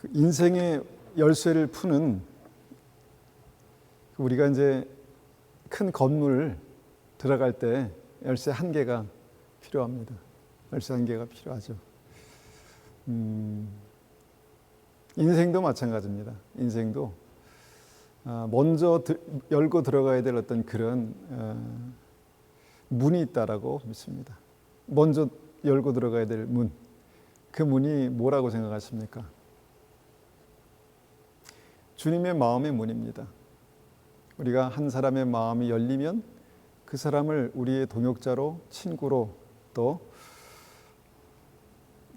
그 인생의 열쇠를 푸는, 우리가 이제 큰 건물 들어갈 때 열쇠 한 개가 필요합니다. 열쇠 한 개가 필요하죠. 인생도 마찬가지입니다. 인생도 먼저 열고 들어가야 될 어떤 그런 문이 있다라고 믿습니다. 먼저 열고 들어가야 될 문, 그 문이 뭐라고 생각하십니까? 주님의 마음의 문입니다. 우리가 한 사람의 마음이 열리면 그 사람을 우리의 동역자로, 친구로, 또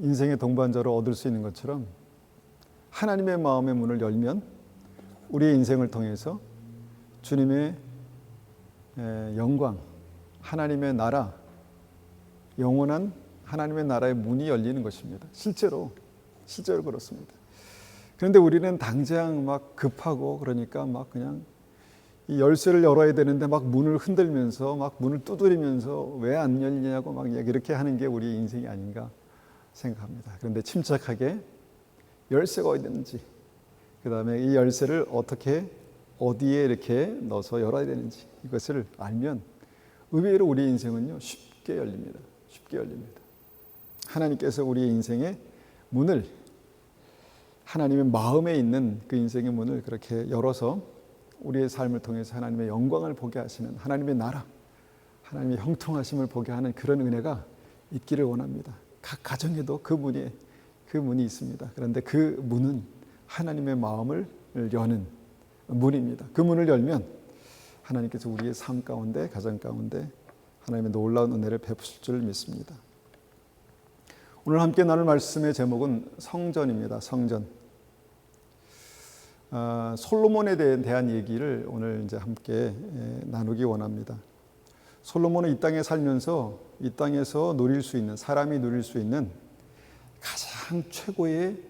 인생의 동반자로 얻을 수 있는 것처럼 하나님의 마음의 문을 열면 우리의 인생을 통해서 주님의 영광, 하나님의 나라, 영원한 하나님의 나라의 문이 열리는 것입니다. 실제로 그렇습니다. 그런데 우리는 당장 막 급하고 그러니까 막 그냥 이 열쇠를 열어야 되는데 막 문을 흔들면서 막 문을 두드리면서 왜 안 열리냐고 막 이렇게 하는 게 우리 인생이 아닌가 생각합니다. 그런데 침착하게 열쇠가 어디 있는지, 그 다음에 이 열쇠를 어디에 이렇게 넣어서 열어야 되는지 이것을 알면 의외로 우리 인생은요 쉽게 열립니다. 쉽게 열립니다. 하나님께서 우리의 인생의 문을, 하나님의 마음에 있는 그 인생의 문을 그렇게 열어서 우리의 삶을 통해서 하나님의 영광을 보게 하시는, 하나님의 나라, 하나님의 형통하심을 보게 하는 그런 은혜가 있기를 원합니다. 각 가정에도 그 문이 있습니다. 그런데 그 문은 하나님의 마음을 여는 문입니다. 그 문을 열면 하나님께서 우리의 삶 가운데, 가정 가운데 하나님의 놀라운 은혜를 베푸실 줄 믿습니다. 오늘 함께 나눌 말씀의 제목은 성전입니다. 성전. 솔로몬에 대한 얘기를 오늘 이제 함께 나누기 원합니다. 솔로몬은 이 땅에 살면서 이 땅에서 누릴 수 있는, 사람이 누릴 수 있는 가장 최고의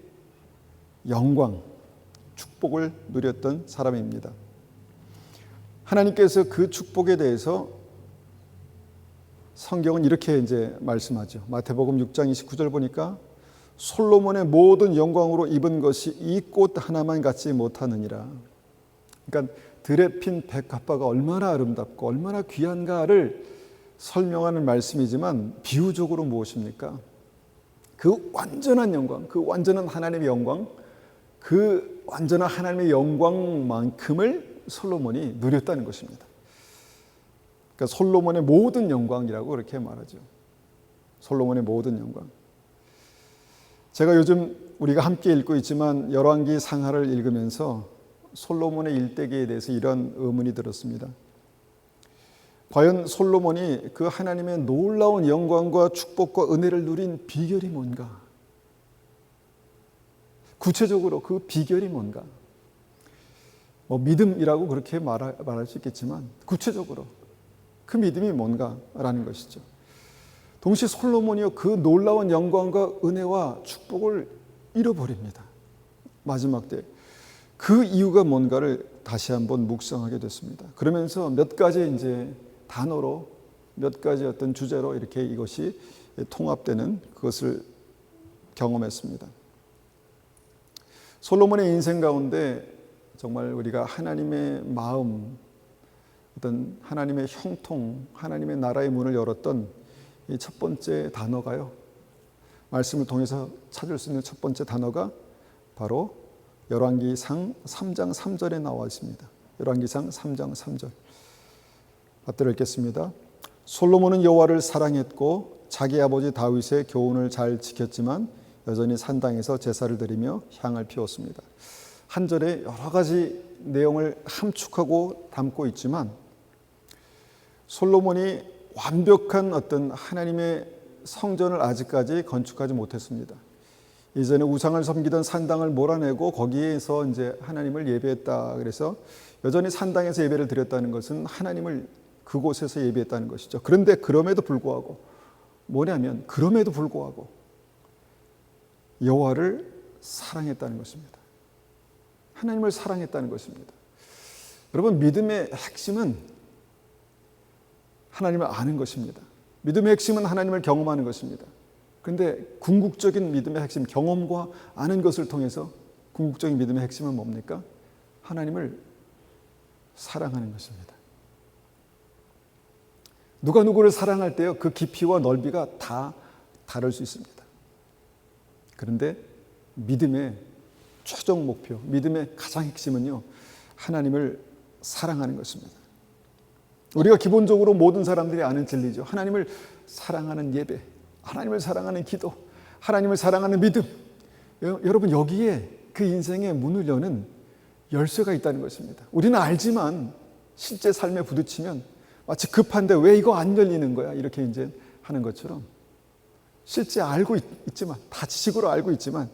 영광, 축복을 누렸던 사람입니다. 하나님께서 그 축복에 대해서 성경은 이렇게 이제 말씀하죠. 마태복음 6장 29절 보니까 솔로몬의 모든 영광으로 입은 것이 이 꽃 하나만 갖지 못하느니라. 그러니까 들에 핀 백합화가 얼마나 아름답고 얼마나 귀한가를 설명하는 말씀이지만 비유적으로 무엇입니까? 그 완전한 영광, 그 완전한 하나님의 영광, 그 완전한 하나님의 영광만큼을 솔로몬이 누렸다는 것입니다. 그러니까 솔로몬의 모든 영광이라고 그렇게 말하죠. 솔로몬의 모든 영광. 제가 요즘 우리가 함께 읽고 있지만 열왕기 상하를 읽으면서 솔로몬의 일대기에 대해서 이런 의문이 들었습니다. 과연 솔로몬이 그 하나님의 놀라운 영광과 축복과 은혜를 누린 비결이 뭔가? 구체적으로 그 비결이 뭔가? 믿음이라고 그렇게 말할 수 있겠지만 구체적으로 그 믿음이 뭔가라는 것이죠. 동시에 솔로몬이요 그 놀라운 영광과 은혜와 축복을 잃어버립니다. 마지막 때 그 이유가 뭔가를 다시 한번 묵상하게 됐습니다. 그러면서 몇 가지 이제 단어로, 몇 가지 어떤 주제로 이렇게 이것이 통합되는 그것을 경험했습니다. 솔로몬의 인생 가운데 정말 우리가 하나님의 마음, 어떤 하나님의 형통, 하나님의 나라의 문을 열었던 이 첫 번째 단어가요, 말씀을 통해서 찾을 수 있는 첫 번째 단어가 바로 열왕기상 3장 3절에 나와 있습니다. 열왕기상 3장 3절 받들어 읽겠습니다. 솔로몬은 여호와를 사랑했고 자기 아버지 다윗의 교훈을 잘 지켰지만 여전히 산당에서 제사를 드리며 향을 피웠습니다. 한 절에 여러 가지 내용을 함축하고 담고 있지만 솔로몬이 완벽한 어떤 하나님의 성전을 아직까지 건축하지 못했습니다. 이전에 우상을 섬기던 산당을 몰아내고 거기에서 이제 하나님을 예배했다. 그래서 여전히 산당에서 예배를 드렸다는 것은 하나님을 그곳에서 예배했다는 것이죠. 그런데 그럼에도 불구하고 여호와를 사랑했다는 것입니다. 하나님을 사랑했다는 것입니다. 여러분, 믿음의 핵심은 하나님을 아는 것입니다. 믿음의 핵심은 하나님을 경험하는 것입니다. 그런데 궁극적인 믿음의 핵심, 경험과 아는 것을 통해서 궁극적인 믿음의 핵심은 뭡니까? 하나님을 사랑하는 것입니다. 누가 누구를 사랑할 때요, 그 깊이와 넓이가 다 다를 수 있습니다. 그런데 믿음의 최종 목표, 믿음의 가장 핵심은요, 하나님을 사랑하는 것입니다. 우리가 기본적으로 모든 사람들이 아는 진리죠. 하나님을 사랑하는 예배, 하나님을 사랑하는 기도, 하나님을 사랑하는 믿음. 여러분, 여기에 그 인생의 문을 여는 열쇠가 있다는 것입니다. 우리는 알지만 실제 삶에 부딪히면 마치 급한데 왜 이거 안 열리는 거야? 이렇게 이제 하는 것처럼 실제 알고 있지만, 다 지식으로 알고 있지만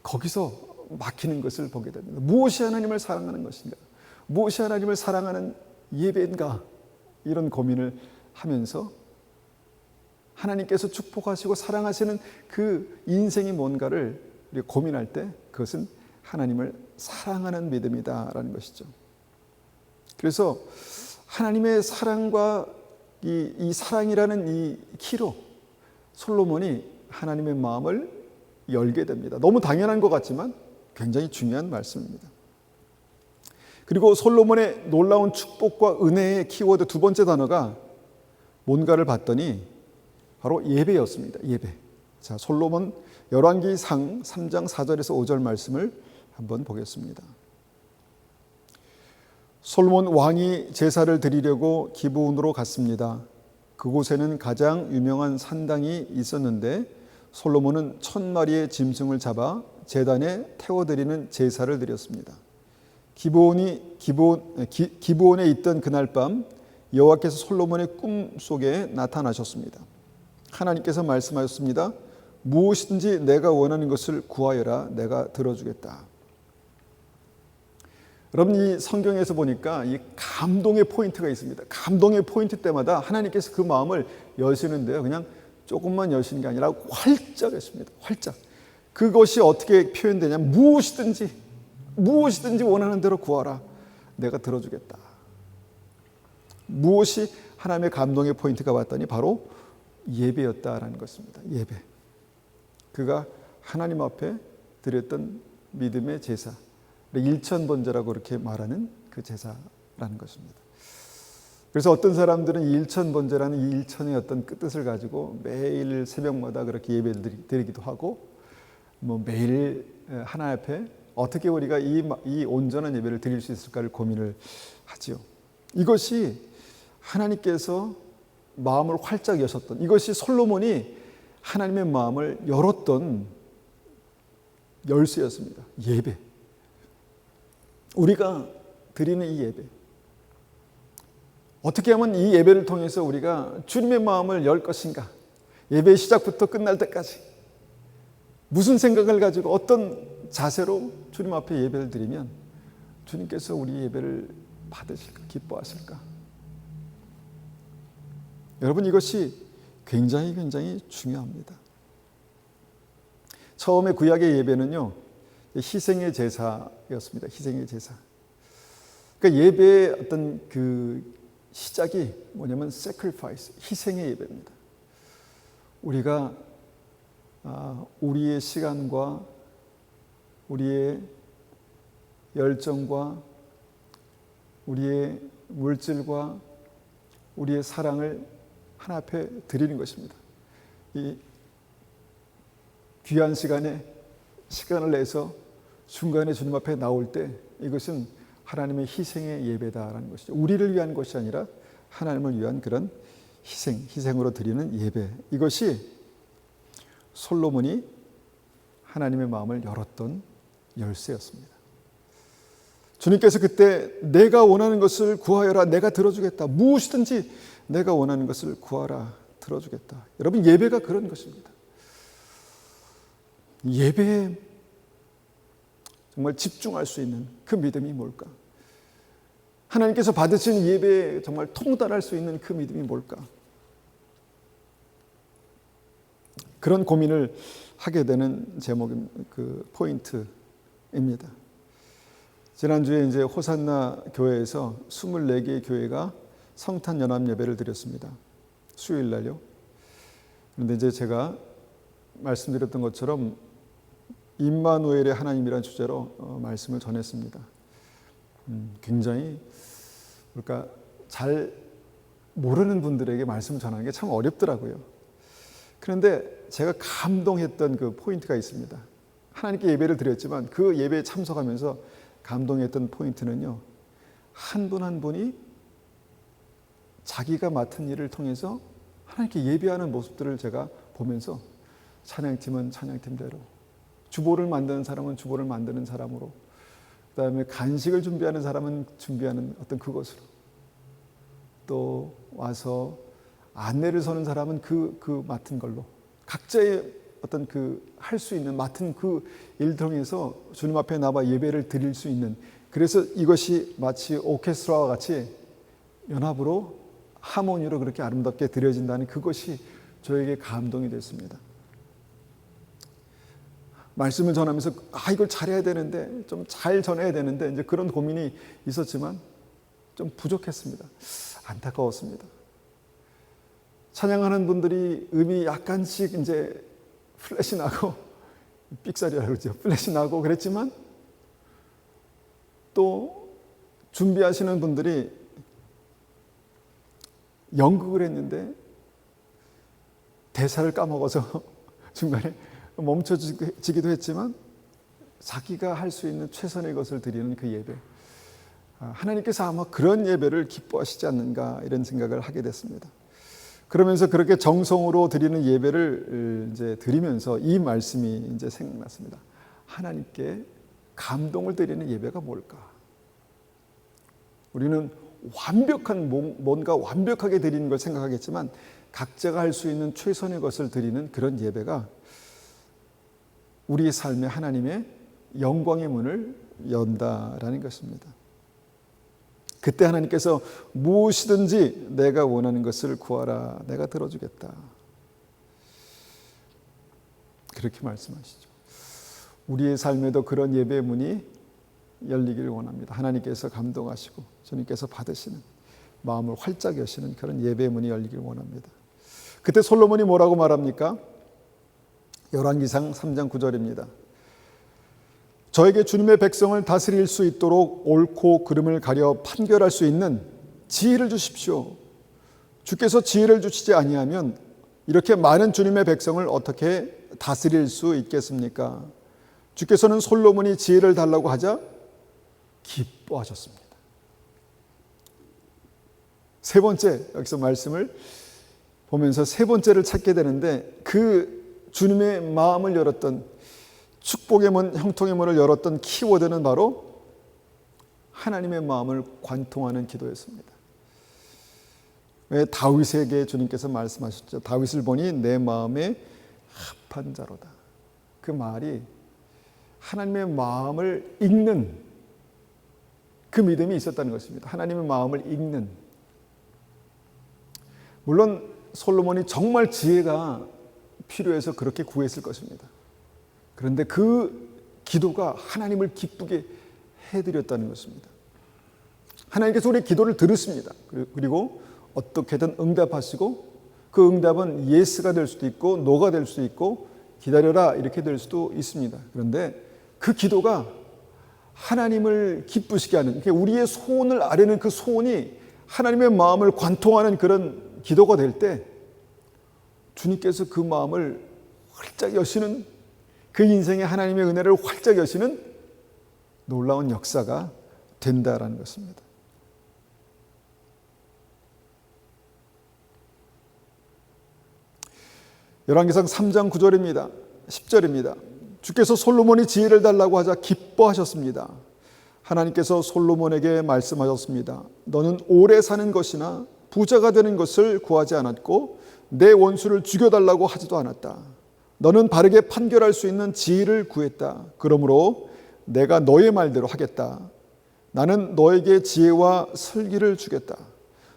거기서 막히는 것을 보게 됩니다. 무엇이 하나님을 사랑하는 것인가? 무엇이 하나님을 사랑하는 예배인가? 이런 고민을 하면서 하나님께서 축복하시고 사랑하시는 그 인생이 뭔가를 고민할 때 그것은 하나님을 사랑하는 믿음이다라는 것이죠. 그래서 하나님의 사랑과 이 사랑이라는 이 키로 솔로몬이 하나님의 마음을 열게 됩니다. 너무 당연한 것 같지만 굉장히 중요한 말씀입니다. 그리고 솔로몬의 놀라운 축복과 은혜의 키워드 두 번째 단어가 뭔가를 봤더니 바로 예배였습니다. 예배. 자, 솔로몬 열왕기상 3장 4절에서 5절 말씀을 한번 보겠습니다. 솔로몬 왕이 제사를 드리려고 기브온으로 갔습니다. 그곳에는 가장 유명한 산당이 있었는데 솔로몬은 1000마리의 짐승을 잡아 제단에 태워드리는 제사를 드렸습니다. 기브온에 있던 그날 밤 여호와께서 솔로몬의 꿈속에 나타나셨습니다. 하나님께서 말씀하셨습니다. 무엇이든지 내가 원하는 것을 구하여라. 내가 들어주겠다. 여러분, 이 성경에서 보니까 이 감동의 포인트가 있습니다. 감동의 포인트 때마다 하나님께서 그 마음을 여시는데요, 그냥 조금만 여시는 게 아니라 활짝 여십니다. 활짝. 그것이 어떻게 표현되냐면 무엇이든지 원하는 대로 구하라. 내가 들어주겠다. 무엇이 하나님의 감동의 포인트가 왔더니 바로 예배였다라는 것입니다. 예배. 그가 하나님 앞에 드렸던 믿음의 제사, 일천번제라고 그렇게 말하는 그 제사라는 것입니다. 그래서 어떤 사람들은 이 일천번제라는 이 일천의 어떤 뜻을 가지고 매일 새벽마다 그렇게 예배를 드리기도 하고, 매일 하나님 앞에 어떻게 우리가 이 온전한 예배를 드릴 수 있을까를 고민을 하지요. 이것이 하나님께서 마음을 활짝 여셨던, 이것이 솔로몬이 하나님의 마음을 열었던 열쇠였습니다. 예배. 우리가 드리는 이 예배, 어떻게 하면 이 예배를 통해서 우리가 주님의 마음을 열 것인가? 예배의 시작부터 끝날 때까지 무슨 생각을 가지고 어떤 자세로 주님 앞에 예배를 드리면 주님께서 우리 예배를 받으실까? 기뻐하실까? 여러분, 이것이 굉장히 중요합니다. 처음에 구약의 예배는요, 희생의 제사였습니다. 희생의 제사. 그러니까 예배의 어떤 그 시작이 뭐냐면 sacrifice, 희생의 예배입니다. 우리가 우리의 시간과 우리의 열정과 우리의 물질과 우리의 사랑을 하나 앞에 드리는 것입니다. 이 귀한 시간을 내서 중간에 주님 앞에 나올 때 이것은 하나님의 희생의 예배다라는 것이죠. 우리를 위한 것이 아니라 하나님을 위한 그런 희생으로 드리는 예배. 이것이 솔로몬이 하나님의 마음을 열었던 열쇠였습니다. 주님께서 그때 내가 원하는 것을 구하여라. 내가 들어주겠다. 무엇이든지 내가 원하는 것을 구하라. 들어주겠다. 여러분, 예배가 그런 것입니다. 예배에 정말 집중할 수 있는 그 믿음이 뭘까? 하나님께서 받으신 예배에 정말 통달할 수 있는 그 믿음이 뭘까? 그런 고민을 하게 되는 제목인 그 포인트입니다. 지난주에 이제 호산나 교회에서 24개의 교회가 성탄 연합 예배를 드렸습니다. 수요일 날요. 그런데 이제 제가 말씀드렸던 것처럼 임마누엘의 하나님이라는 주제로 말씀을 전했습니다. 굉장히 그러니까 잘 모르는 분들에게 말씀을 전하는 게 참 어렵더라고요. 그런데 제가 감동했던 그 포인트가 있습니다. 하나님께 예배를 드렸지만 그 예배에 참석하면서 감동했던 포인트는요, 한 분 한 분이 자기가 맡은 일을 통해서 하나님께 예배하는 모습들을 제가 보면서 찬양팀은 찬양팀대로, 주보를 만드는 사람은 주보를 만드는 사람으로, 그 다음에 간식을 준비하는 사람은 준비하는 어떤 그것으로, 또 와서 안내를 서는 사람은 그 맡은 걸로, 각자의 어떤 할 수 있는 맡은 그 일 통해서 주님 앞에 나와 예배를 드릴 수 있는, 그래서 이것이 마치 오케스트라와 같이 연합으로 하모니로 그렇게 아름답게 드려진다는 그것이 저에게 감동이 됐습니다. 말씀을 전하면서 이걸 잘해야 되는데, 좀 잘 전해야 되는데, 이제 그런 고민이 있었지만 좀 부족했습니다. 안타까웠습니다. 찬양하는 분들이 음이 약간씩 이제 플래시 나고, 삑사리라고 그러죠. 플래시 나고 그랬지만, 또 준비하시는 분들이 연극을 했는데 대사를 까먹어서 중간에 멈춰지기도 했지만 자기가 할 수 있는 최선의 것을 드리는 그 예배, 하나님께서 아마 그런 예배를 기뻐하시지 않는가 이런 생각을 하게 됐습니다. 그러면서 그렇게 정성으로 드리는 예배를 이제 드리면서 이 말씀이 이제 생각났습니다. 하나님께 감동을 드리는 예배가 뭘까? 우리는 뭔가 완벽하게 드리는 걸 생각하겠지만 각자가 할 수 있는 최선의 것을 드리는 그런 예배가 우리의 삶에 하나님의 영광의 문을 연다라는 것입니다. 그때 하나님께서 무엇이든지 내가 원하는 것을 구하라, 내가 들어주겠다, 그렇게 말씀하시죠. 우리의 삶에도 그런 예배의 문이 열리기를 원합니다. 하나님께서 감동하시고 주님께서 받으시는, 마음을 활짝 여시는 그런 예배의 문이 열리기를 원합니다. 그때 솔로몬이 뭐라고 말합니까? 열왕기상 3장 9절입니다. 저에게 주님의 백성을 다스릴 수 있도록 옳고 그름을 가려 판결할 수 있는 지혜를 주십시오. 주께서 지혜를 주시지 아니하면 이렇게 많은 주님의 백성을 어떻게 다스릴 수 있겠습니까? 주께서는 솔로몬이 지혜를 달라고 하자 기뻐하셨습니다. 세 번째, 여기서 말씀을 보면서 세 번째를 찾게 되는데, 그 주님의 마음을 열었던, 축복의 문, 형통의 문을 열었던 키워드는 바로 하나님의 마음을 관통하는 기도였습니다. 왜 다윗에게 주님께서 말씀하셨죠. 다윗을 보니 내 마음에 합한 자로다. 그 말이 하나님의 마음을 읽는 그 믿음이 있었다는 것입니다. 하나님의 마음을 읽는. 물론 솔로몬이 정말 지혜가 필요해서 그렇게 구했을 것입니다. 그런데 그 기도가 하나님을 기쁘게 해드렸다는 것입니다. 하나님께서 우리의 기도를 들으십니다. 그리고 어떻게든 응답하시고, 그 응답은 예스가 될 수도 있고 노가 될 수도 있고 기다려라 이렇게 될 수도 있습니다. 그런데 그 기도가 하나님을 기쁘시게 하는, 우리의 소원을 아뢰는 그 소원이 하나님의 마음을 관통하는 그런 기도가 될 때 주님께서 그 마음을 활짝 여시는, 그 인생에 하나님의 은혜를 활짝 여시는 놀라운 역사가 된다라는 것입니다. 열왕기상 3장 9절입니다. 10절입니다. 주께서 솔로몬이 지혜를 달라고 하자 기뻐하셨습니다. 하나님께서 솔로몬에게 말씀하셨습니다. 너는 오래 사는 것이나 부자가 되는 것을 구하지 않았고 내 원수를 죽여달라고 하지도 않았다. 너는 바르게 판결할 수 있는 지혜를 구했다. 그러므로 내가 너의 말대로 하겠다. 나는 너에게 지혜와 슬기를 주겠다.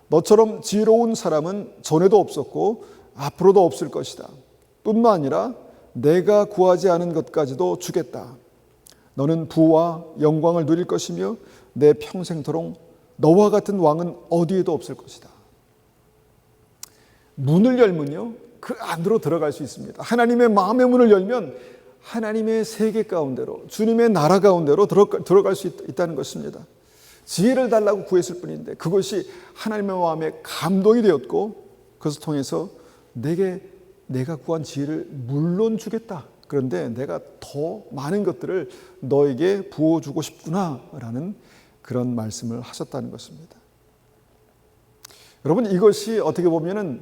너처럼 지혜로운 사람은 전에도 없었고 앞으로도 없을 것이다. 뿐만 아니라 내가 구하지 않은 것까지도 주겠다. 너는 부와 영광을 누릴 것이며 내 평생토록 너와 같은 왕은 어디에도 없을 것이다. 문을 열면요, 그 안으로 들어갈 수 있습니다. 하나님의 마음의 문을 열면 하나님의 세계 가운데로, 주님의 나라 가운데로 들어갈 수 있다는 것입니다. 지혜를 달라고 구했을 뿐인데 그것이 하나님의 마음에 감동이 되었고, 그것을 통해서 내가 구한 지혜를 물론 주겠다. 그런데 내가 더 많은 것들을 너에게 부어주고 싶구나라는 그런 말씀을 하셨다는 것입니다. 여러분, 이것이 어떻게 보면은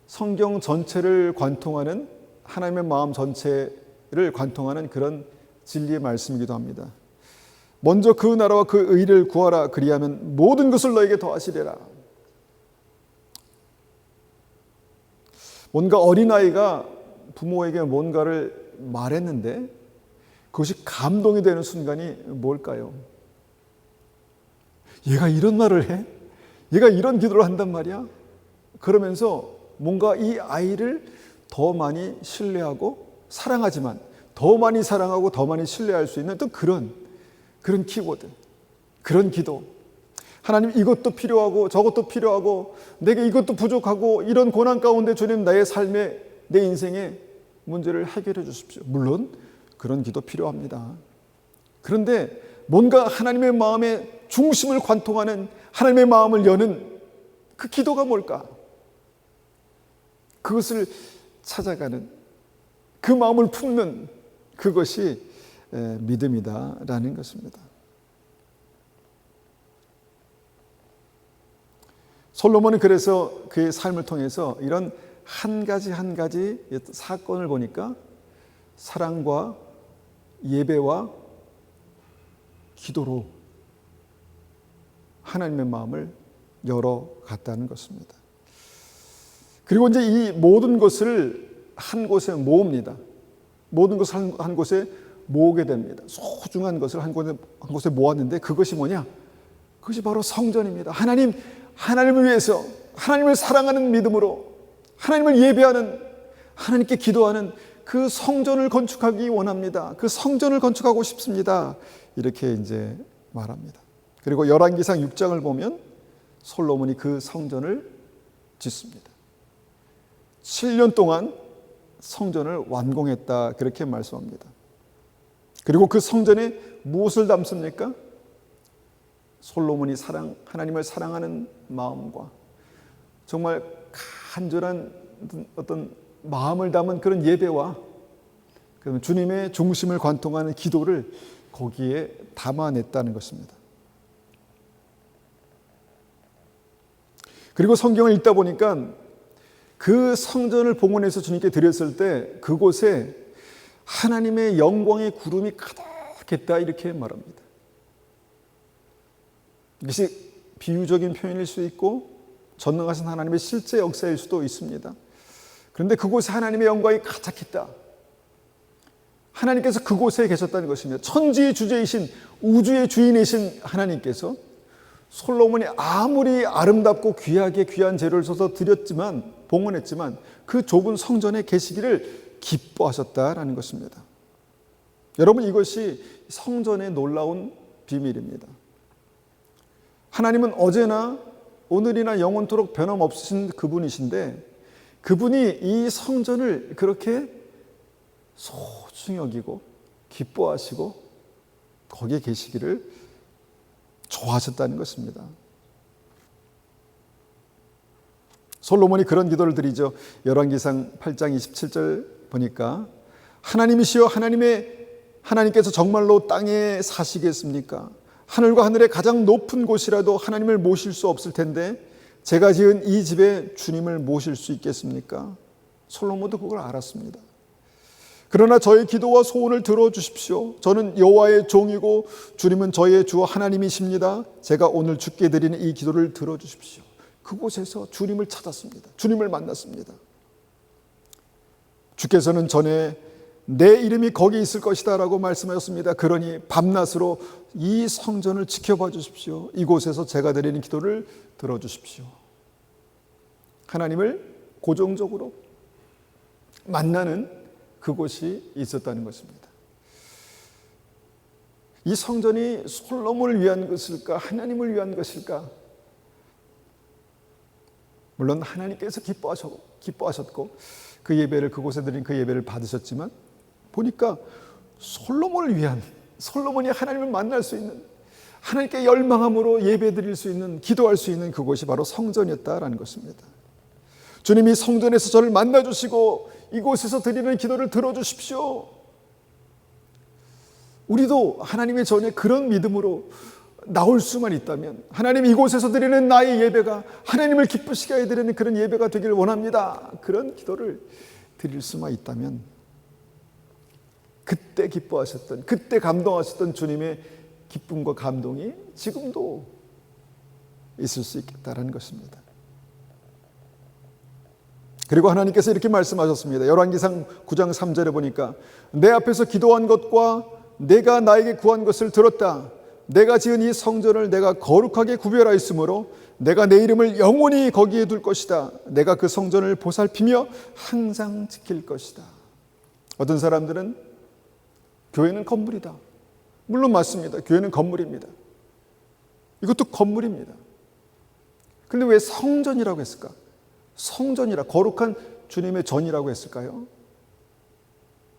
성경 전체를 관통하는, 하나님의 마음 전체를 관통하는 그런 진리의 말씀이기도 합니다. 먼저 그 나라와 그 의를 구하라. 그리하면 모든 것을 너에게 더하시리라. 뭔가 어린아이가 부모에게 뭔가를 말했는데 그것이 감동이 되는 순간이 뭘까요? 얘가 이런 말을 해? 얘가 이런 기도를 한단 말이야? 그러면서 뭔가 이 아이를 더 많이 신뢰하고 사랑하지만 더 많이 사랑하고 더 많이 신뢰할 수 있는 또 그런 키워드, 그런 기도. 하나님, 이것도 필요하고 저것도 필요하고 내게 이것도 부족하고 이런 고난 가운데 주님 나의 삶에, 내 인생의 문제를 해결해 주십시오. 물론 그런 기도 필요합니다. 그런데 뭔가 하나님의 마음의 중심을 관통하는, 하나님의 마음을 여는 그 기도가 뭘까? 그것을 찾아가는, 그 마음을 품는 그것이 믿음이다라는 것입니다. 솔로몬은 그래서 그의 삶을 통해서 이런 한 가지 사건을 보니까 사랑과 예배와 기도로 하나님의 마음을 열어갔다는 것입니다. 그리고 이제 이 모든 것을 한 곳에 모읍니다. 모든 것을 한 곳에 모으게 됩니다. 소중한 것을 한 곳에 모았는데 그것이 뭐냐? 그것이 바로 성전입니다. 하나님을 위해서, 하나님을 사랑하는 믿음으로, 하나님을 예배하는, 하나님께 기도하는 그 성전을 건축하기 원합니다. 그 성전을 건축하고 싶습니다. 이렇게 이제 말합니다. 그리고 열왕기상 6장을 보면 솔로몬이 그 성전을 짓습니다. 7년 동안 성전을 완공했다. 그렇게 말씀합니다. 그리고 그 성전에 무엇을 담습니까? 솔로몬이 하나님을 사랑하는 마음과 정말 간절한 어떤 마음을 담은 그런 예배와 주님의 중심을 관통하는 기도를 거기에 담아냈다는 것입니다. 그리고 성경을 읽다 보니까 그 성전을 봉헌해서 주님께 드렸을 때 그곳에 하나님의 영광의 구름이 가득했다 이렇게 말합니다. 이것이 비유적인 표현일 수 있고 전능하신 하나님의 실제 역사일 수도 있습니다. 그런데 그곳에 하나님의 영광이 가득했다. 하나님께서 그곳에 계셨다는 것입니다. 천지의 주제이신, 우주의 주인이신 하나님께서 솔로몬이 아무리 아름답고 귀하게 귀한 재료를 써서 드렸지만, 봉헌했지만 그 좁은 성전에 계시기를 기뻐하셨다라는 것입니다. 여러분, 이것이 성전의 놀라운 비밀입니다. 하나님은 어제나 오늘이나 영원토록 변함없으신 그분이신데 그분이 이 성전을 그렇게 소중히 여기고 기뻐하시고 거기에 계시기를 좋아하셨다는 것입니다. 솔로몬이 그런 기도를 드리죠. 열왕기상 8장 27절 보니까 하나님이시여 하나님께서 정말로 땅에 사시겠습니까? 하늘과 하늘의 가장 높은 곳이라도 하나님을 모실 수 없을 텐데 제가 지은 이 집에 주님을 모실 수 있겠습니까? 솔로몬도 그걸 알았습니다. 그러나 저의 기도와 소원을 들어주십시오. 저는 여호와의 종이고 주님은 저의 주 하나님이십니다. 제가 오늘 주께 드리는 이 기도를 들어주십시오. 그곳에서 주님을 찾았습니다. 주님을 만났습니다. 주께서는 전에 내 이름이 거기 있을 것이다 라고 말씀하셨습니다. 그러니 밤낮으로 이 성전을 지켜봐 주십시오. 이곳에서 제가 드리는 기도를 들어주십시오. 하나님을 고정적으로 만나는 그곳이 있었다는 것입니다. 이 성전이 솔로몬을 위한 것일까? 하나님을 위한 것일까? 물론 하나님께서 기뻐하셨고 그 예배를, 그곳에 드린 그 예배를 받으셨지만 보니까 솔로몬을 위한, 솔로몬이 하나님을 만날 수 있는, 하나님께 열망함으로 예배드릴 수 있는, 기도할 수 있는 그곳이 바로 성전이었다라는 것입니다. 주님이 성전에서 저를 만나주시고 이곳에서 드리는 기도를 들어주십시오. 우리도 하나님의 전에 그런 믿음으로 나올 수만 있다면, 하나님 이곳에서 드리는 나의 예배가 하나님을 기쁘시게 하여 드리는 그런 예배가 되길 원합니다. 그런 기도를 드릴 수만 있다면 그때 기뻐하셨던, 그때 감동하셨던 주님의 기쁨과 감동이 지금도 있을 수 있겠다라는 것입니다. 그리고 하나님께서 이렇게 말씀하셨습니다. 열왕기상 9장 3절에 보니까 내 앞에서 기도한 것과 내가 나에게 구한 것을 들었다. 내가 지은 이 성전을 내가 거룩하게 구별하였으므로 내가 내 이름을 영원히 거기에 둘 것이다. 내가 그 성전을 보살피며 항상 지킬 것이다. 어떤 사람들은 교회는 건물이다. 물론 맞습니다. 교회는 건물입니다. 이것도 건물입니다. 그런데 왜 성전이라고 했을까? 성전이라, 거룩한 주님의 전이라고 했을까요?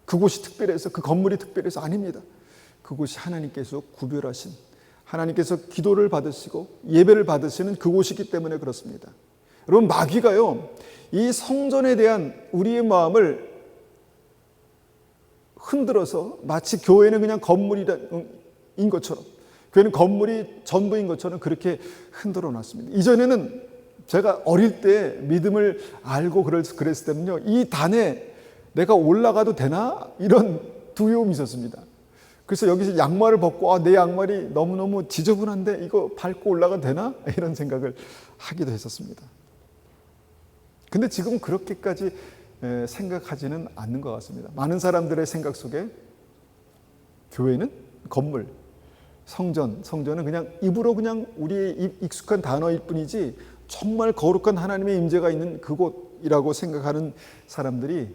그곳이 특별해서, 그 건물이 특별해서 아닙니다. 그곳이 하나님께서 구별하신, 하나님께서 기도를 받으시고 예배를 받으시는 그곳이기 때문에 그렇습니다. 여러분, 마귀가요, 이 성전에 대한 우리의 마음을 흔들어서 마치 교회는 그냥 건물인 것처럼, 교회는 건물이 전부인 것처럼 그렇게 흔들어 놨습니다. 이전에는 제가 어릴 때 믿음을 알고 그랬을 때는요, 이 단에 내가 올라가도 되나? 이런 두려움이 있었습니다. 그래서 여기서 양말을 벗고 내 양말이 너무너무 지저분한데 이거 밟고 올라가도 되나? 이런 생각을 하기도 했었습니다. 근데 지금 그렇게까지 생각하지는 않는 것 같습니다. 많은 사람들의 생각 속에 교회는 건물, 성전은 그냥 입으로 그냥 우리의 익숙한 단어일 뿐이지 정말 거룩한 하나님의 임재가 있는 그곳이라고 생각하는 사람들이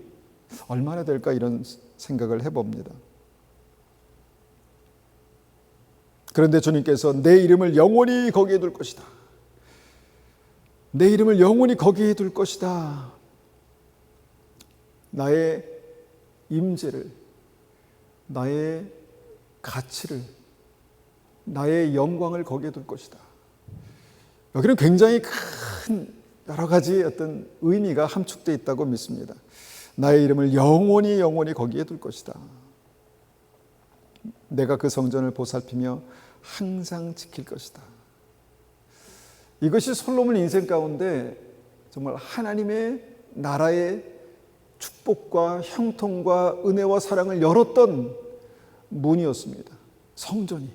얼마나 될까, 이런 생각을 해봅니다. 그런데 주님께서 내 이름을 영원히 거기에 둘 것이다. 내 이름을 영원히 거기에 둘 것이다. 나의 임재를, 나의 가치를, 나의 영광을 거기에 둘 것이다. 여기는 굉장히 큰 여러 가지 어떤 의미가 함축되어 있다고 믿습니다. 나의 이름을 영원히 거기에 둘 것이다. 내가 그 성전을 보살피며 항상 지킬 것이다. 이것이 솔로몬 인생 가운데 정말 하나님의 나라의 축복과 형통과 은혜와 사랑을 열었던 문이었습니다. 성전이.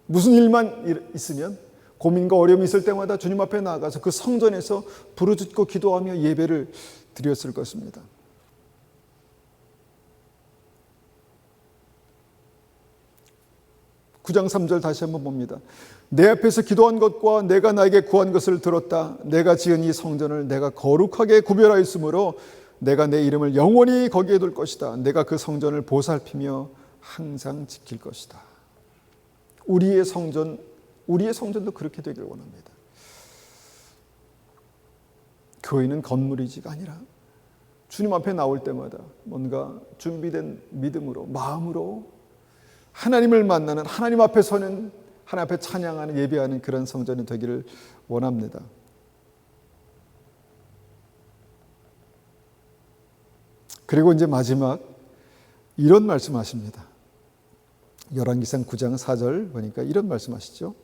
무슨 일만 있으면, 고민과 어려움이 있을 때마다 주님 앞에 나아가서 그 성전에서 부르짖고 기도하며 예배를 드렸을 것입니다. (9장 3절) 다시 한번 봅니다. 내 앞에서 기도한 것과 내가 나에게 구한 것을 들었다. 내가 지은 이 성전을 내가 거룩하게 구별하였으므로 내가 내 이름을 영원히 거기에 둘 것이다. 내가 그 성전을 보살피며 항상 지킬 것이다. 우리의 성전도 그렇게 되길 원합니다. 교회는 건물이지가 아니라 주님 앞에 나올 때마다 뭔가 준비된 믿음으로, 마음으로 하나님을 만나는, 하나님 앞에 서는, 하나님 앞에 찬양하는, 예배하는 그런 성전이 되기를 원합니다. 그리고 이제 마지막 이런 말씀하십니다. 열왕기상 9장 4절 보니까 이런 말씀하시죠.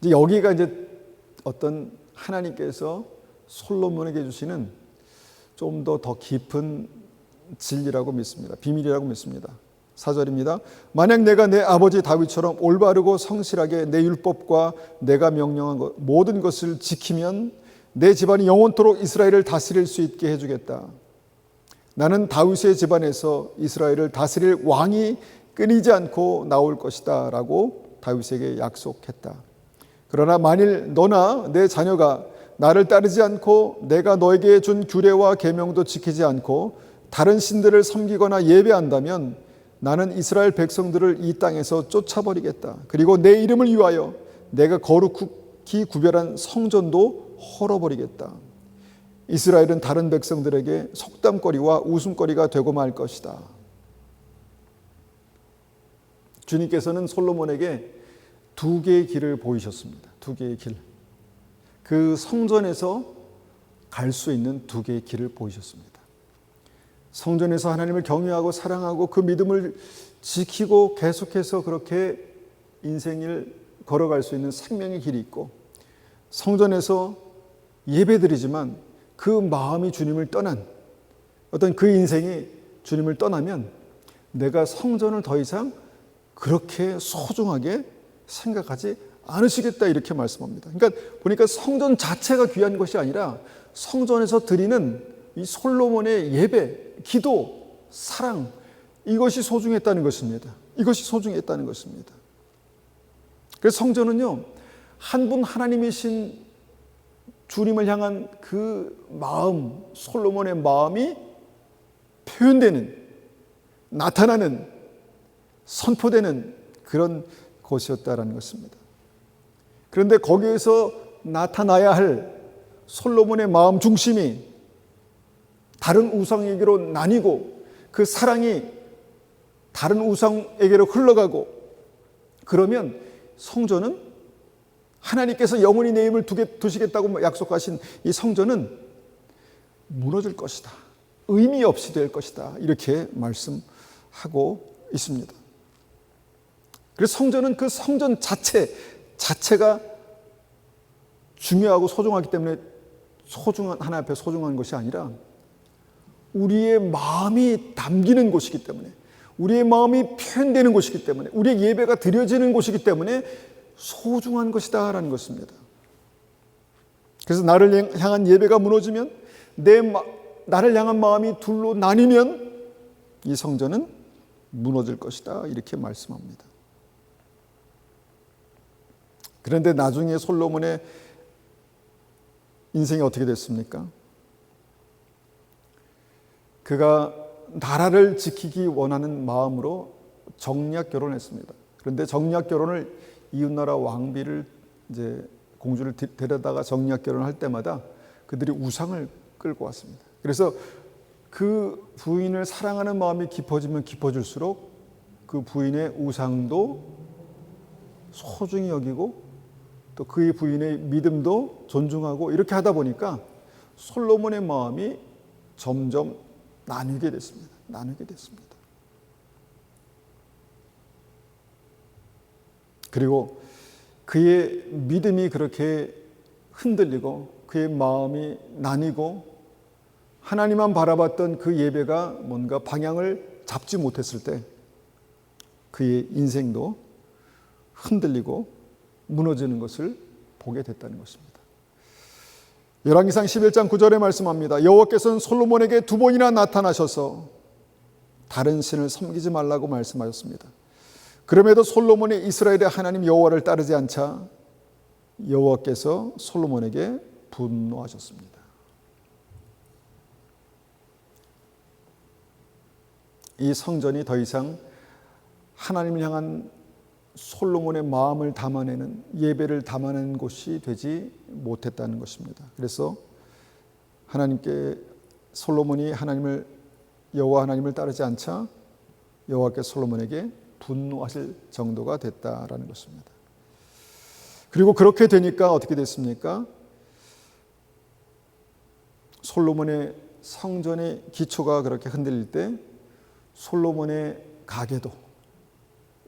이제 여기가 이제 어떤 하나님께서 솔로몬에게 주시는 좀 더 깊은 진리라고 믿습니다. 비밀이라고 믿습니다. 4절입니다. 만약 내가 내 아버지 다윗처럼 올바르고 성실하게 내 율법과 내가 명령한 모든 것을 지키면 내 집안이 영원토록 이스라엘을 다스릴 수 있게 해주겠다. 나는 다윗의 집안에서 이스라엘을 다스릴 왕이 끊이지 않고 나올 것이다 라고 다윗에게 약속했다. 그러나 만일 너나 내 자녀가 나를 따르지 않고 내가 너에게 준 규례와 계명도 지키지 않고 다른 신들을 섬기거나 예배한다면 나는 이스라엘 백성들을 이 땅에서 쫓아버리겠다. 그리고 내 이름을 위하여 내가 거룩히 구별한 성전도 헐어버리겠다. 이스라엘은 다른 백성들에게 속담거리와 웃음거리가 되고 말 것이다. 주님께서는 솔로몬에게 두 개의 길을 보이셨습니다. 두 개의 길. 그 성전에서 갈 수 있는 두 개의 길을 보이셨습니다. 성전에서 하나님을 경외하고 사랑하고 그 믿음을 지키고 계속해서 그렇게 인생을 걸어갈 수 있는 생명의 길이 있고, 성전에서 예배드리지만 그 마음이 주님을 떠난 어떤 그 인생이 주님을 떠나면 내가 성전을 더 이상 그렇게 소중하게 생각하지 않으시겠다, 이렇게 말씀합니다. 그러니까 보니까 성전 자체가 귀한 것이 아니라 성전에서 드리는 이 솔로몬의 예배, 기도, 사랑, 이것이 소중했다는 것입니다. 이것이 소중했다는 것입니다. 그래서 성전은요, 한 분 하나님이신 주님을 향한 그 마음, 솔로몬의 마음이 표현되는, 나타나는, 선포되는 그런 곳이었다라는 것입니다. 그런데 거기에서 나타나야 할 솔로몬의 마음 중심이 다른 우상에게로 나뉘고 그 사랑이 다른 우상에게로 흘러가고, 그러면 성전은, 하나님께서 영원히 내 힘을 두시겠다고 약속하신 이 성전은 무너질 것이다, 의미 없이 될 것이다, 이렇게 말씀하고 있습니다. 그래서 성전은 그 성전 자체가 중요하고 소중하기 때문에 소중한, 하나님 앞에 소중한 것이 아니라 우리의 마음이 담기는 곳이기 때문에, 우리의 마음이 표현되는 곳이기 때문에, 우리의 예배가 드려지는 곳이기 때문에 소중한 것이다 라는 것입니다. 그래서 나를 향한 예배가 무너지면, 나를 향한 마음이 둘로 나뉘면 이 성전은 무너질 것이다, 이렇게 말씀합니다. 그런데 나중에 솔로몬의 인생이 어떻게 됐습니까? 그가 나라를 지키기 원하는 마음으로 정략 결혼했습니다. 그런데 정략 결혼을, 이웃나라 왕비를, 이제 공주를 데려다가 정략 결혼할 때마다 그들이 우상을 끌고 왔습니다. 그래서 그 부인을 사랑하는 마음이 깊어지면 깊어질수록 그 부인의 우상도 소중히 여기고 또 그의 부인의 믿음도 존중하고, 이렇게 하다 보니까 솔로몬의 마음이 점점 나뉘게 됐습니다. 그리고 그의 믿음이 그렇게 흔들리고 그의 마음이 나뉘고 하나님만 바라봤던 그 예배가 뭔가 방향을 잡지 못했을 때 그의 인생도 흔들리고 무너지는 것을 보게 됐다는 것입니다. 열왕기상 11장 9절에 말씀합니다. 여호와께서는 솔로몬에게 두 번이나 나타나셔서 다른 신을 섬기지 말라고 말씀하셨습니다. 그럼에도 솔로몬이 이스라엘의 하나님 여호와를 따르지 않자 여호와께서 솔로몬에게 분노하셨습니다. 이 성전이 더 이상 하나님을 향한 솔로몬의 마음을 담아내는, 예배를 담아내는 곳이 되지 못했다는 것입니다. 그래서 솔로몬이 여호와 하나님을 따르지 않자 여호와께서 솔로몬에게 분노하실 정도가 됐다라는 것입니다. 그리고 그렇게 되니까 어떻게 됐습니까? 솔로몬의 성전의 기초가 그렇게 흔들릴 때 솔로몬의 가계도,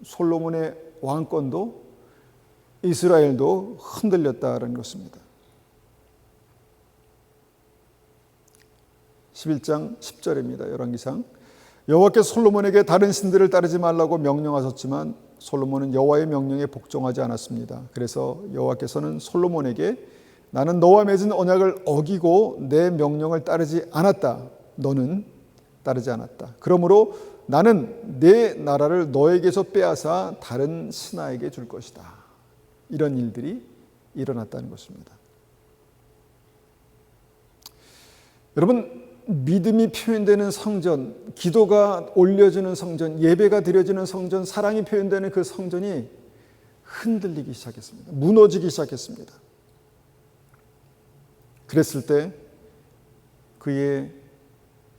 솔로몬의 왕권도, 이스라엘도 흔들렸다라는 것입니다. 11장 10절입니다. 열왕기상. 여호와께서 솔로몬에게 다른 신들을 따르지 말라고 명령하셨지만 솔로몬은 여호와의 명령에 복종하지 않았습니다. 그래서 여호와께서는 솔로몬에게 나는 너와 맺은 언약을 어기고 내 명령을 따르지 않았다. 너는 따르지 않았다. 그러므로 나는 내 나라를 너에게서 빼앗아 다른 신하에게 줄 것이다. 이런 일들이 일어났다는 것입니다. 여러분, 믿음이 표현되는 성전, 기도가 올려지는 성전, 예배가 드려지는 성전, 사랑이 표현되는 그 성전이 흔들리기 시작했습니다. 무너지기 시작했습니다. 그랬을 때 그의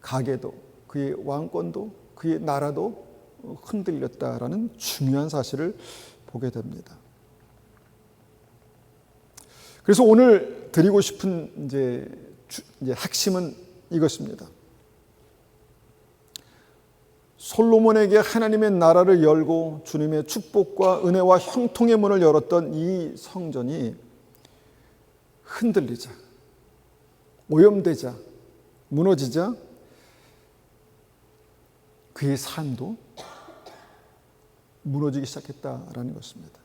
가계도, 그의 왕권도, 그의 나라도 흔들렸다라는 중요한 사실을 보게 됩니다. 그래서 오늘 드리고 싶은 이제 핵심은 이것입니다. 솔로몬에게 하나님의 나라를 열고 주님의 축복과 은혜와 형통의 문을 열었던 이 성전이 흔들리자, 오염되자, 무너지자 그의 삶도 무너지기 시작했다라는 것입니다.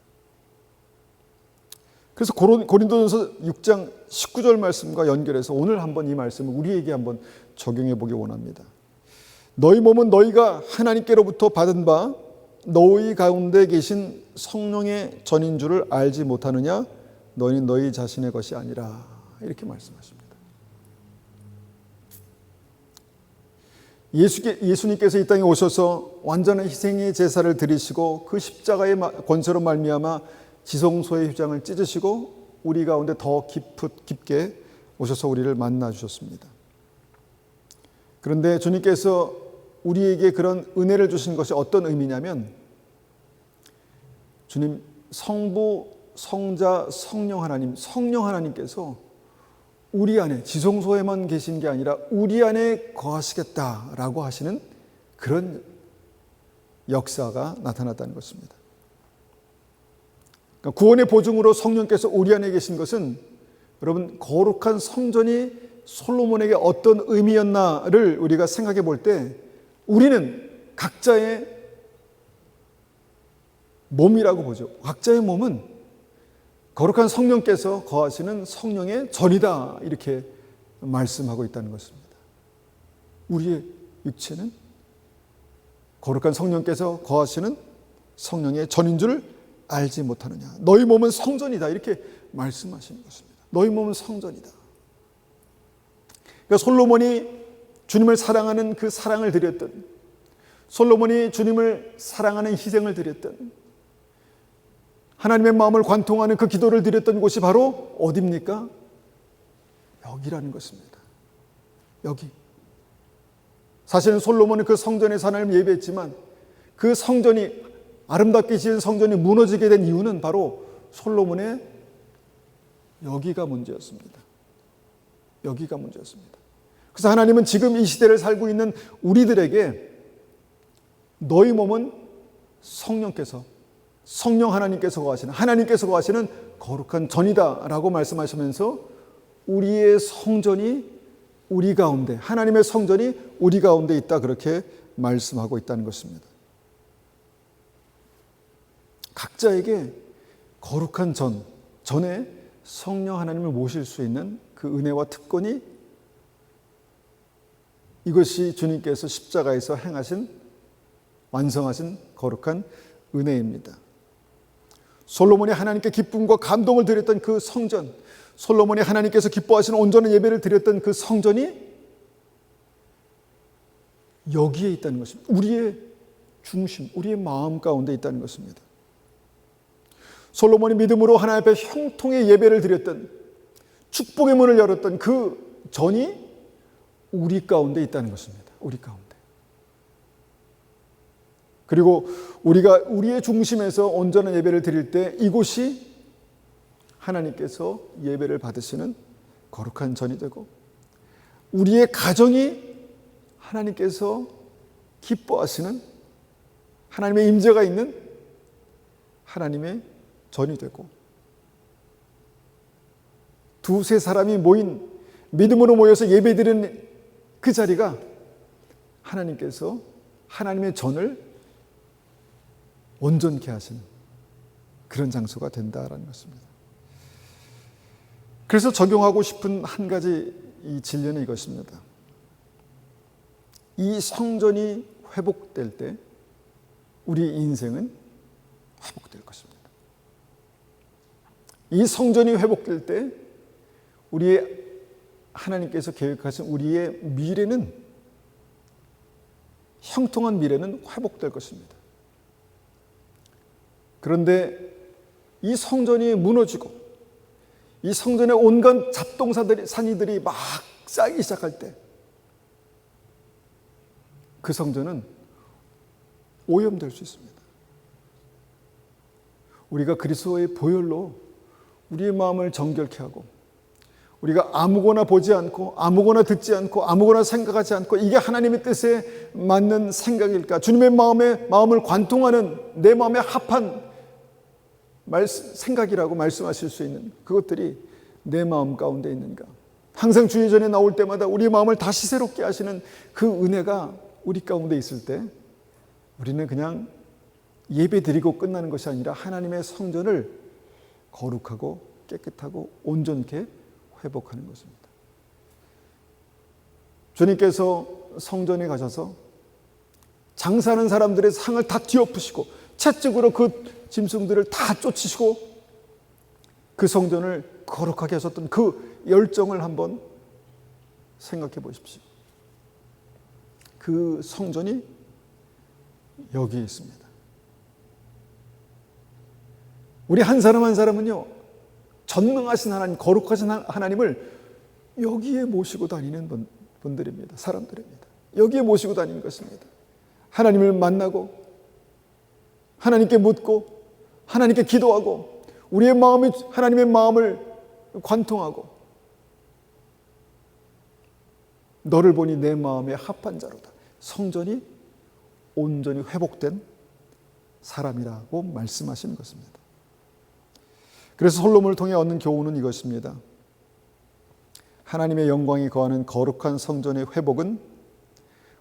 그래서 고린도전서 6장 19절 말씀과 연결해서 오늘 한번 이 말씀을 우리에게 한번 적용해 보기 원합니다. 너희 몸은 너희가 하나님께로부터 받은 바 너희 가운데 계신 성령의 전인 줄을 알지 못하느냐? 너희는 너희 자신의 것이 아니라. 이렇게 말씀하십니다. 예수님께서 이 땅에 오셔서 완전한 희생의 제사를 드리시고 그 십자가의 권세로 말미암아 지성소의 휘장을 찢으시고 우리 가운데 더 깊게 오셔서 우리를 만나 주셨습니다. 그런데 주님께서 우리에게 그런 은혜를 주신 것이 어떤 의미냐면 주님 성부, 성자, 성령 하나님께서 우리 안에 지성소에만 계신 게 아니라 우리 안에 거하시겠다라고 하시는 그런 역사가 나타났다는 것입니다. 그러니까 구원의 보증으로 성령께서 우리 안에 계신 것은 여러분 거룩한 성전이 솔로몬에게 어떤 의미였나를 우리가 생각해 볼 때 우리는 각자의 몸이라고 보죠. 각자의 몸은 거룩한 성령께서 거하시는 성령의 전이다 이렇게 말씀하고 있다는 것입니다. 우리의 육체는 거룩한 성령께서 거하시는 성령의 전인 줄 알지 못하느냐. 너희 몸은 성전이다 이렇게 말씀하시는 것입니다. 너희 몸은 성전이다. 그러니까 솔로몬이 주님을 사랑하는 그 사랑을 드렸던, 솔로몬이 주님을 사랑하는 희생을 드렸던, 하나님의 마음을 관통하는 그 기도를 드렸던 곳이 바로 어디입니까? 여기라는 것입니다. 여기. 사실은 솔로몬은 그 성전에서 하나님을 예배했지만 그 성전이, 아름답게 지은 성전이 무너지게 된 이유는 바로 솔로몬의 여기가 문제였습니다. 여기가 문제였습니다. 그래서 하나님은 지금 이 시대를 살고 있는 우리들에게 너희 몸은 성령 하나님께서 거하시는, 하나님께서 거하시는 거룩한 전이다라고 말씀하시면서 우리의 성전이 우리 가운데, 하나님의 성전이 우리 가운데 있다 그렇게 말씀하고 있다는 것입니다. 각자에게 거룩한 전에 성령 하나님을 모실 수 있는 그 은혜와 특권이 이것이 주님께서 십자가에서 행하신, 완성하신 거룩한 은혜입니다. 솔로몬이 하나님께 기쁨과 감동을 드렸던 그 성전, 솔로몬이 하나님께서 기뻐하시는 온전한 예배를 드렸던 그 성전이 여기에 있다는 것입니다. 우리의 중심, 우리의 마음 가운데 있다는 것입니다. 솔로몬이 믿음으로 하나님 앞에 형통의 예배를 드렸던, 축복의 문을 열었던 그 전이 우리 가운데 있다는 것입니다. 우리 가운데. 그리고 우리가 우리의 중심에서 온전한 예배를 드릴 때 이곳이 하나님께서 예배를 받으시는 거룩한 전이 되고, 우리의 가정이 하나님께서 기뻐하시는 하나님의 임재가 있는 하나님의 전이 되고, 두세 사람이 모인, 믿음으로 모여서 예배드리는 그 자리가 하나님께서 하나님의 전을 온전케 하시는 그런 장소가 된다라는 것입니다. 그래서 적용하고 싶은 한 가지 이 진리는 이것입니다. 이 성전이 회복될 때 우리 인생은 회복될 것입니다. 이 성전이 회복될 때 우리의 하나님께서 계획하신 우리의 미래는, 형통한 미래는 회복될 것입니다. 그런데 이 성전이 무너지고 이 성전의 온갖 산이들이 막 쌓이기 시작할 때 그 성전은 오염될 수 있습니다. 우리가 그리스도의 보혈로 우리의 마음을 정결케 하고, 우리가 아무거나 보지 않고 아무거나 듣지 않고 아무거나 생각하지 않고 이게 하나님의 뜻에 맞는 생각일까? 주님의 마음을 관통하는 내 마음에 합한 생각이라고 말씀하실 수 있는 그것들이 내 마음 가운데 있는가? 항상 주의 전에 나올 때마다 우리의 마음을 다시 새롭게 하시는 그 은혜가 우리 가운데 있을 때 우리는 그냥 예배 드리고 끝나는 것이 아니라 하나님의 성전을 거룩하고 깨끗하고 온전케 회복하는 것입니다. 주님께서 성전에 가셔서 장사하는 사람들의 상을 다 뒤엎으시고 채찍으로 그 짐승들을 다 쫓으시고 그 성전을 거룩하게 하셨던 그 열정을 한번 생각해 보십시오. 그 성전이 여기에 있습니다. 우리 한 사람 한 사람은요, 전능하신 하나님, 거룩하신 하나님을 여기에 모시고 다니는 분들입니다. 사람들입니다. 여기에 모시고 다니는 것입니다. 하나님을 만나고 하나님께 묻고 하나님께 기도하고 우리의 마음이 하나님의 마음을 관통하고 너를 보니 내 마음에 합한 자로다. 성전이 온전히 회복된 사람이라고 말씀하시는 것입니다. 그래서 솔로몬을 통해 얻는 교훈은 이것입니다. 하나님의 영광이 거하는 거룩한 성전의 회복은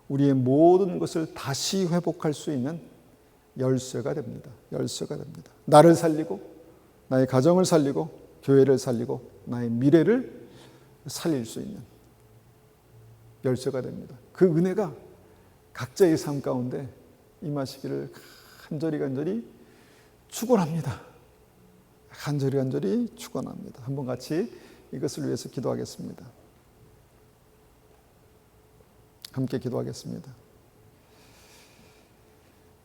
우리의 모든 것을 다시 회복할 수 있는 열쇠가 됩니다. 열쇠가 됩니다. 나를 살리고 나의 가정을 살리고 교회를 살리고 나의 미래를 살릴 수 있는 열쇠가 됩니다. 그 은혜가 각자의 삶 가운데 임하시기를 간절히 축원합니다. 간절히 축원합니다. 한번 같이 이것을 위해서 기도하겠습니다. 함께 기도하겠습니다.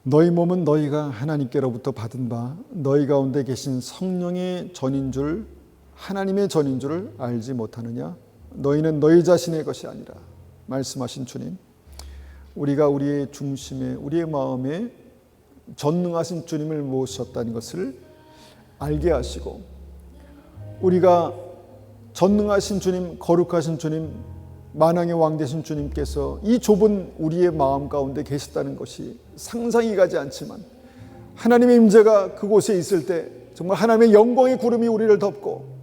너희 몸은 너희가 하나님께로부터 받은 바 너희 가운데 계신 성령의 전인 줄 하나님의 전인 줄을 알지 못하느냐? 너희는 너희 자신의 것이 아니라 말씀하신 주님, 우리가 우리의 중심에 우리의 마음에 전능하신 주님을 모셨다는 것을 알게 하시고 우리가 전능하신 주님, 거룩하신 주님, 만왕의 왕 되신 주님께서 이 좁은 우리의 마음 가운데 계셨다는 것이 상상이 가지 않지만 하나님의 임재가 그곳에 있을 때 정말 하나님의 영광의 구름이 우리를 덮고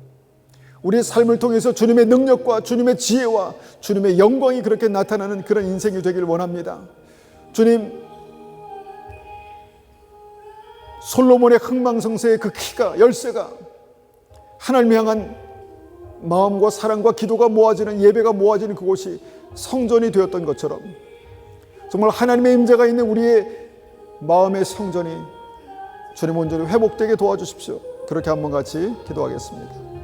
우리의 삶을 통해서 주님의 능력과 주님의 지혜와 주님의 영광이 그렇게 나타나는 그런 인생이 되기를 원합니다. 주님, 솔로몬의 흥망성쇠의 그 키가 열쇠가 하나님 향한 마음과 사랑과 기도가 모아지는 예배가 모아지는 그곳이 성전이 되었던 것처럼 정말 하나님의 임재가 있는 우리의 마음의 성전이 주님 온전히 회복되게 도와주십시오. 그렇게 한번 같이 기도하겠습니다.